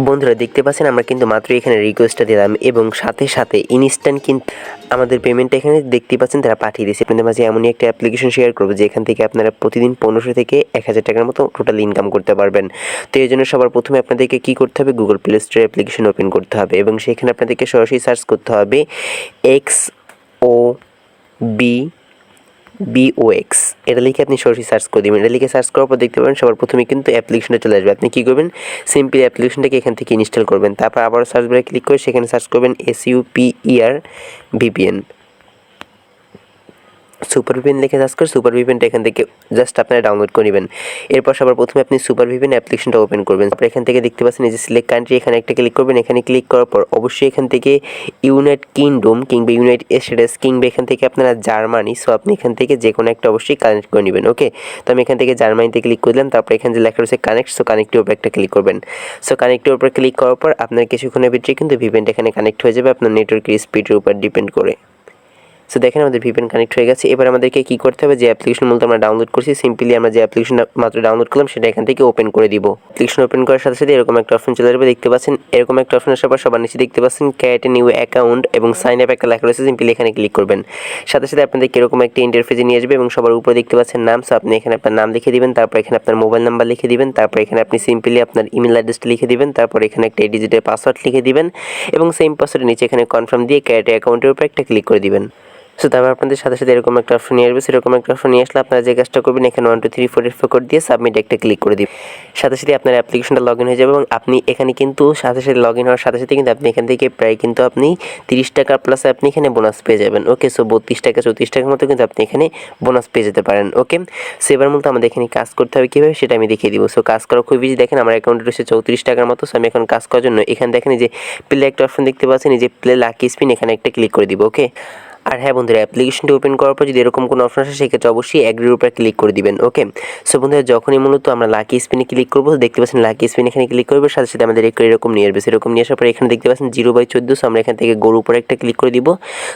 বন্ধুরা দেখতে পাচ্ছেন আমরা কিন্তু মাত্র এখানে রিকোয়েস্টটা দিলাম এবং সাথে সাথে ইনস্ট্যান্ট কিন্তু আমাদের পেমেন্টটা এখানে দেখতে পাচ্ছেন তারা পাঠিয়ে দিয়েছে। আপনাদের মাঝে এমনই একটা অ্যাপ্লিকেশন শেয়ার করবো যেখান থেকে আপনারা প্রতিদিন 1500 থেকে 1000 টাকার মতো টোটাল ইনকাম করতে পারবেন। তো এই জন্য সবার প্রথমে আপনাদেরকে কী করতে হবে, Google play store application open করতে হবে এবং সেখানে আপনাদেরকে সরাসরি সার্চ করতে হবে XOBBOX, এটা লিখে আপনি সরাসরি সার্চ করে দেবেন। এটা লিখে সার্চ করার পর দেখতে পাবেন সবার প্রথমে কিন্তু অ্যাপ্লিকেশনটা চলে আসবে। আপনি কী করবেন, সিম্পলি অ্যাপ্লিকেশনটাকে এখান থেকে ইনস্টল করবেন। তারপর আবার সার্চ বারে ক্লিক করে সেখানে সার্চ করবেন SUPER VPN, সুপার ভিপিএন লিখে সার্চ করে সুপার ভিপিএনটা এখান থেকে জাস্ট আপনারা ডাউনলোড করে নেবেন। এরপর সবার প্রথমে আপনি সুপার ভিপিএন অ্যাপ্লিকেশনটা ওপেন করবেন। তারপর এখান থেকে দেখতে পাচ্ছেন এই যে সিলেক্ট কান্ট্রি, এখানে একটা ক্লিক করবেন। এখানে ক্লিক করার পর অবশ্যই এখান থেকে ইউনাইটেড কিংডম কিংবা ইউনাইটেড স্টেটস কিংবা এখান থেকে আপনারা জার্মানি, সো আপনি এখান থেকে যে কোনো একটা অবশ্যই কানেক্ট করে নেবেন। ওকে, তো আমি এখান থেকে জার্মানিতে ক্লিক করলাম। তারপর এখানে যে লেখা রয়েছে কানেক্ট, সো কানেক্টের উপর একটা ক্লিক করবেন। সো কানেক্টের উপর ক্লিক করার পর আপনার কিছুক্ষণের ভিতরে কিন্তু ভিপিএনটা এখানে কানেক্ট হয়ে যাবে আপনার নেটওয়ার্কের স্পিডের উপর ডিপেন্ড করে। সো দেখেন আমাদের ভিপিএন কানেক্ট হয়ে গেছে। এবার আমাদেরকে কী করতে হবে, যে অ্যাপ্লিকেশন মূলত আমরা ডাউনলোড করছি, সিম্পলি আমরা যে অ্যাপ্লিকেশনটা মাত্র ডাউনলোড করলাম সেটা এখান থেকে ওপেন করে দিব। অ্যাপ্লিকেশন ওপেন করার সাথে সাথে এরকম একটা অপশন চলে আসবে, দেখতে পাচ্ছেন এরকম একটা অপশন আসার পর সবার নিচে দেখতে পাচ্ছেন ক্রিয়েট এ নিউ অ্যাকাউন্ট এবং সাইন আপ একটা লেখা রয়েছে, সিম্পলি এখানে ক্লিক করবেন। সাথে সাথে আপনাদেরকে এরকম একটা ইন্টারফেসে নিয়ে আসবে এবং সবার উপরে দেখতে পাচ্ছেন নাম, সো আপনি এখানে আপনার নাম লিখে দিবেন। তারপর এখানে আপনার মোবাইল নাম্বার লিখে দিবেন। তারপর এখানে আপনি সিম্পলি আপনার ইমেল অ্যাড্রেসটা লিখে দিবেন। তারপর এখানে একটা ডিজিটের পাসওয়ার্ড লিখে দিবেন এবং সেম পাসওয়ার্ডের নিচে এখানে কনফার্ম দিয়ে ক্রিয়েট অ্যাকাউন্টের উপর একটা ক্লিক করে দিবেন। সো তারপর আপনাদের সাথে সাথে এরকম একটা অপশন নিয়ে আসবে। সেরকম একটা অপশন নিয়ে আসলে আপনারা যে কাজটা করবেন, এখানে 1 2 3 4 এর কোড দিয়ে সাবমিট একটা ক্লিক করে দিবেন। সাথে সাথে আপনার অ্যাপ্লিকেশনটা লগ ইন হয়ে যাবে এবং আপনি এখানে কিন্তু সাথে সাথে লগ ইন হওয়ার সাথে সাথে কিন্তু আপনি এখান থেকে প্রায় কিন্তু আপনি 30 টাকা প্লাস আপনি এখানে বোনাস পেয়ে যাবেন। ওকে, সো 32 টাকা 34 টাকার মতো কিন্তু আপনি এখানে বোনাস পেয়ে যেতে পারেন। ওকে, সো এবার মতো আমাদের এখানে কাজ করতে হবে কীভাবে সেটা আমি দেখিয়ে দিব। সো কাজ করা খুব ইজি। দেখেন আমার অ্যাকাউন্টে রয়েছে 34 টাকার মতো। সো আমি এখন কাজ করার জন্য এখানে দেখেন যে প্লে একটা অপশন দেখতে পাচ্ছেন, এই যে প্লে লাকি স্পিন, এখানে একটা ক্লিক করে দিব। ওকে, আর হ্যাঁ বন্ধুরা, অ্যাপ্লিকেশনটি ওপেন করার পর যদি এরকম কোনো অপশন আসে সেক্ষেত্রে অবশ্যই অ্যাগ্রির উপরে ক্লিক করে দিবেন। ওকে, সো বন্ধুরা যখনই মূলত আমরা লাকি স্পিনে ক্লিক করবো, দেখতে পাচ্ছেন লাকি স্পিন এখানে ক্লিক করবো, সাথে সাথে আমাদের এরকম নিয়ে আসবে। সেরকম নিয়ে আসার পরে এখানে দেখতে পাচ্ছেন 0/14, সো আমরা এখান থেকে গরুর উপরে একটা ক্লিক করে দিব।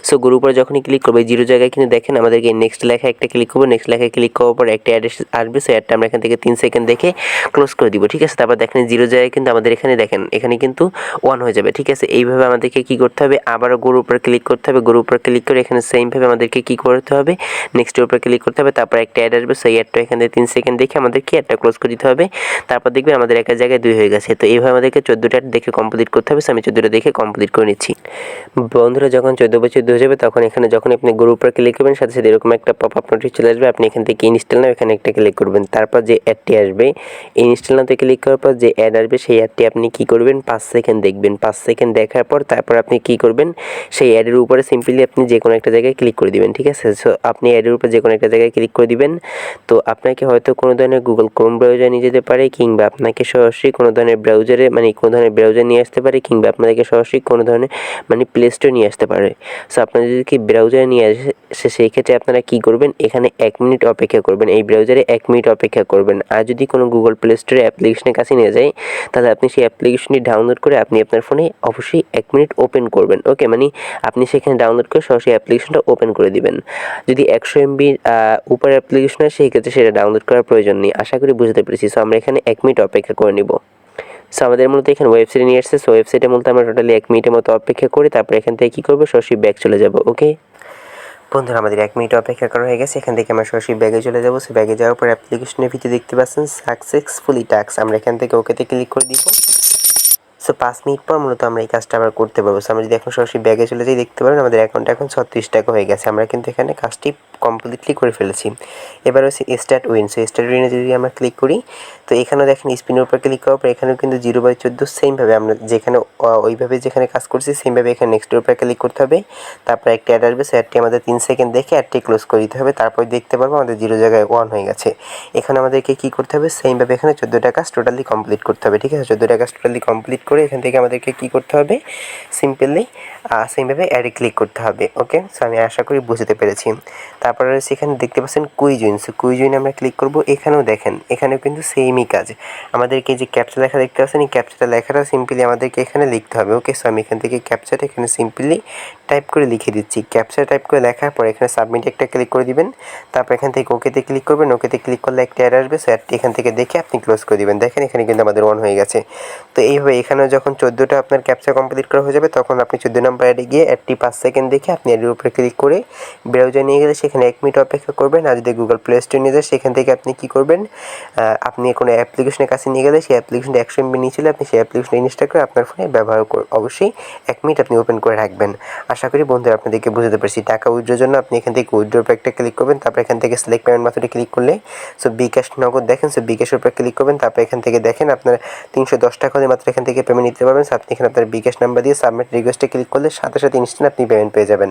সো গরুর উপরে যখনই ক্লিক করবো, এই 0 জায়গায় কিন্তু দেখেন আমাদেরকে নেক্সট লেখা একটা ক্লিক করবো। নেক্সট লেখায় ক্লিক করার পর একটা অ্যাড আসবে, সো অ্যাডটা আমরা এখান থেকে 3 সেকেন্ড দেখে ক্লোজ করে দিব। ঠিক আছে, তারপর দেখেন 0 জায়গায় কিন্তু আমাদের এখানে দেখেন এখানে কিন্তু 1 হয়ে যাবে। ঠিক আছে, এইভাবে আমাদেরকে কী করতে হবে, আবারও গরুর উপরে ক্লিক করতে হবে। গরুর উপরে ক্লিক করে এখানে সেমভাবে আমাদেরকে কী করতে হবে, নেক্সটের উপরে ক্লিক করতে হবে। তারপর একটা অ্যাড আসবে, সেই অ্যাডটা এখানে 3 সেকেন্ড দেখে আমাদেরকে অ্যাডটা ক্লোজ করে দিতে হবে। তারপর দেখবেন আমাদের একটা জায়গায় 2 হয়ে গেছে। তো এইভাবে আমাদেরকে 14টা দেখে কমপ্লিট করতে হবে। আমি 14টা দেখে কমপ্লিট করে নিচ্ছি। বন্ধুরা যখন 14/14 হয়ে যাবে তখন এখানে যখন আপনি গরুর উপরে ক্লিক করবেন সাথে সাথে এরকম একটা পপ আপ নোটিশ চলে আসবে। আপনি এখান থেকে ইনস্টল নাও এখানে একটা ক্লিক করবেন। তারপর যে অ্যাডটি আসবে, ইনস্টল নাওতে ক্লিক করার পর যে অ্যাড আসবে সেই অ্যাডটি আপনি কী করবেন, 5 সেকেন্ড দেখবেন। 5 সেকেন্ড দেখার পর তারপর আপনি কী করবেন, সেই অ্যাডের উপরে সিম্পলি আপনি যে কোনো একটা জায়গায় ক্লিক করে দিবেন। ঠিক আছে, সো আপনি অ্যাডের উপর যে কোনো একটা জায়গায় ক্লিক করে দিবেন। তো আপনাকে হয়তো কোনো ধরনের গুগল ক্রোম ব্রাউজার নিয়ে যেতে পারে কিংবা আপনাকে সরাসরি কোনো ধরনের ব্রাউজারে কোনো ধরনের ব্রাউজার নিয়ে আসতে পারে কিংবা আপনাদেরকে সরাসরি কোনো ধরনের প্লে স্টোর নিয়ে আসতে পারে। সো আপনারা যদি কি ব্রাউজারে নিয়ে আসে সেই ক্ষেত্রে আপনারা কী করবেন, এখানে 1 মিনিট অপেক্ষা করবেন। এই ব্রাউজারে 1 মিনিট অপেক্ষা করবেন। আর যদি কোনো গুগল প্লে স্টোরে অ্যাপ্লিকেশনের কাছে নিয়ে যায় তাহলে আপনি সেই অ্যাপ্লিকেশনটি ডাউনলোড করে আপনি আপনার ফোনে অবশ্যই 1 মিনিট ওপেন করবেন। ওকে, আপনি সেখানে ডাউনলোড করে সরাসরি অ্যাপ্লিকেশনটা ওপেন করে দিবেন। যদি 100 MBর উপরে অ্যাপ্লিকেশন হয় সেই ক্ষেত্রে সেটা ডাউনলোড করার প্রয়োজন নেই। আশা করি বুঝতে পেরেছি। সো আমরা এখানে 1 মিনিট অপেক্ষা করে নিব। সো আমাদের মূলত এখানে ওয়েবসাইটে নিয়ে আসছে। সো ওয়েবসাইটে মূলত আমরা টোটালি 1 মিনিটের মতো অপেক্ষা করি। তারপর এখান থেকে কী করবো, সরাসরি ব্যাক চলে যাব। ওকে বন্ধুরা, আমাদের 1 মিনিট অপেক্ষা করা হয়ে গেছে। এখান থেকে আমরা সরাসরি ব্যাগে চলে যাবো। সো ব্যাগে যাওয়ার পর অ্যাপ্লিকেশনের ভিতরে দেখতে পাচ্ছেন সাকসেসফুলি টাস্ক, আমরা এখান থেকে ওকেতে ক্লিক করে দিব। সো 5 মিনিট পর মূলত আমরা এই কাজটা আবার করতে পারবো। সো আমরা যদি এখন সরাসরি ব্যাগে চলে যাই, দেখতে পারেন আমাদের অ্যাকাউন্টে এখন 36 টাকা হয়ে গেছে। আমরা কিন্তু এখানে কাজটি কমপ্লিটলি করে ফেলেছি। এবার হচ্ছে স্টার্ট উইন। সো স্টার্ট উইনে যদি আমরা ক্লিক করি তো এখানেও দেখেন স্পিনের উপর ক্লিক করার পর এখানেও কিন্তু 0/14 সেমভাবে আমরা যেখানে ওইভাবে যেখানে কাজ করছি সেমভাবে এখানে নেক্সটের উপরে ক্লিক করতে হবে। তারপর একটা অ্যাড আসবে, সো অ্যাডটি আমাদের 3 সেকেন্ড দেখে অ্যাডটি ক্লোজ করে দিতে হবে। তারপর দেখতে পারবো আমাদের 0 জায়গায় 1 হয়ে গেছে। এখানে আমাদেরকে কী করতে হবে, সেমভাবে এখানে 14টা কাজ টোটালি কমপ্লিট করতে হবে। ঠিক আছে, 14টা কাজ টোটালি কমপ্লিট করে এখান থেকে আমাদেরকে কী করতে হবে, সিম্পলি সেমভাবে অ্যাডে ক্লিক করতে হবে। ওকে, সো আমি আশা করি বুঝতে পেরেছি। তারপরে সেখানে দেখতে পাচ্ছেন কুইজ উইন। সো কুইজ উইনে আমরা ক্লিক করব। এখানেও দেখেন এখানেও কিন্তু সেমই কাজ। আমাদেরকে যে ক্যাপচা লেখা দেখতে পাচ্ছেন, এই ক্যাপচাটা লেখাটা সিম্পলি আমাদেরকে এখানে লিখতে হবে। ওকে, সো আমি এখান থেকে ক্যাপচাটা এখানে সিম্পলি টাইপ করে লিখে দিচ্ছি। ক্যাপচা টাইপ করে লেখার পর এখানে সাবমিট একটা ক্লিক করে দিবেন। তারপর এখান থেকে ওকেতে ক্লিক করবেন। ওকেতে ক্লিক করলে একটা অ্যাড আসবে, সো অ্যাডটি এখান থেকে দেখে আপনি ক্লোজ করে দিবেন। দেখেন এখানে কিন্তু আমাদের 1 হয়ে গেছে। তো এইভাবে এখানেও যখন 14টা আপনার ক্যাপচা কমপ্লিট করা হয়ে যাবে তখন আপনি 14 নম্বর অ্যাডে গিয়ে অ্যাডটি 5 সেকেন্ড দেখে আপনি অ্যাডের উপরে ক্লিক করে ব্রাউজারে নিয়ে গেলে সেখানে 1 মিনিট অপেক্ষা করবেন। আর যদি গুগল প্লে স্টোরে নিয়ে যায় সেখান থেকে আপনি কী করবেন, আপনি কোনো অ্যাপ্লিকেশনের কাছে নিয়ে গেলে সেই অ্যাপ্লিকেশনটা 100 MB নিয়ে চলে আপনি সেই অ্যাপ্লিকেশনটা ইনস্টল করে আপনার ফোনে ব্যবহার অবশ্যই 1 মিনিট আপনি ওপেন করে রাখবেন। আশা করি বন্ধুরা আপনাদেরকে বুঝতে পারছি। টাকা উইথড্রর জন্য আপনি এখান থেকে উইথড্রর একটা ক্লিক করবেন, তারপর এখান থেকে সিলেক্ট পেমেন্ট মেথডে ক্লিক করলে bKash নগদ দেখেন, bKashর উপর ক্লিক করবেন। তারপর এখান থেকে দেখেন আপনার 310 টাকা হলে মাত্র এখান থেকে পেমেন্ট নিতে পারবেন। আপনি এখানে আপনার bKash নাম্বার দিয়ে সাবমিট রিকোয়েস্টে ক্লিক করলে সাথে সাথে ইনস্ট্যান্ট আপনি পেমেন্ট পেয়ে যাবেন।